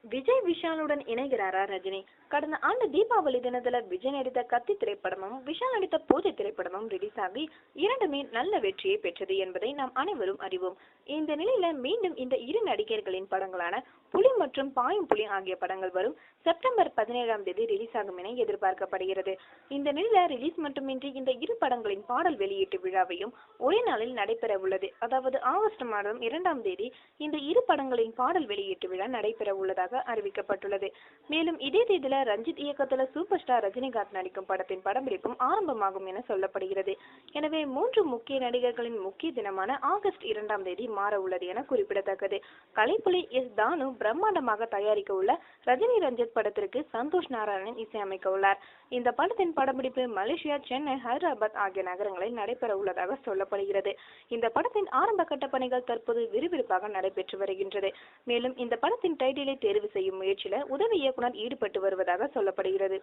விஜய் விஷாலுடன் இணைகிறாரா ரஜினி? கடந்த ஆண்டு தீபாவளி தினத்துல விஜய் நடித்த கத்தி திரைப்படமும் விஷால் நடித்த பூஜை திரைப்படமும் ரிலீஸ் ஆகி இரண்டுமே நல்ல வெற்றியை பெற்றது என்பதை நாம் அனைவரும் அறிவோம். இந்த நிலையில மீண்டும் இந்த இரு நடிகர்களின் படங்களான புலி மற்றும் பாயும் புலி ஆகிய படங்கள் வரும் செப்டம்பர் 17ஆம் தேதி ரிலீஸ் ஆகும் என எதிர்பார்க்கப்படுகிறது. இந்த நிலையில ரிலீஸ் மட்டுமின்றி இந்த இரு படங்களின் பாடல் வெளியீட்டு விழாவையும் ஒரே நாளில் நடைபெற உள்ளது. அதாவது ஆகஸ்ட் மாதம் 2ஆம் தேதி இந்த இரு படங்களின் பாடல் வெளியீட்டு விழா நடைபெற உள்ளதாக அறிவிக்கப்பட்டுள்ளது. மேலும் இதே தேதியில ரஞ்சித் இயக்கத்துல சூப்பர் ஸ்டார் ரஜினிகாந்த் நடிக்கும் படத்தின் படப்பிடிப்பும் ஆரம்பமாகும் என சொல்லப்படுகிறது. எனவே 3 முக்கிய நடிகர்களின் முக்கிய தினமான ஆகஸ்ட் 2ஆம் தேதி மாற உள்ளது என குறிப்பிடத்தக்கது. கலைப்புலி எஸ் தானு பிரம்மாண்டமாக தயாரிக்க உள்ள ரஜினி ரஞ்சித் படத்திற்கு சந்தோஷ் நாராயணன் இசையமைக்க உள்ளார். இந்த படத்தின் படப்பிடிப்பு மலேசியா, சென்னை, ஹைதராபாத் ஆகிய நகரங்களில் நடைபெற உள்ளதாக சொல்லப்படுகிறது. இந்த படத்தின் ஆரம்ப கட்ட பணிகள் தற்போது விறுவிறுப்பாக நடைபெற்று வருகின்றது. மேலும் இந்த படத்தின் டைட்டிலை தேர்வு செய்யும் முயற்சியில உதவி இயக்குனர் ஈடுபட்டு வருவதாக சொல்லப்படுகிறது.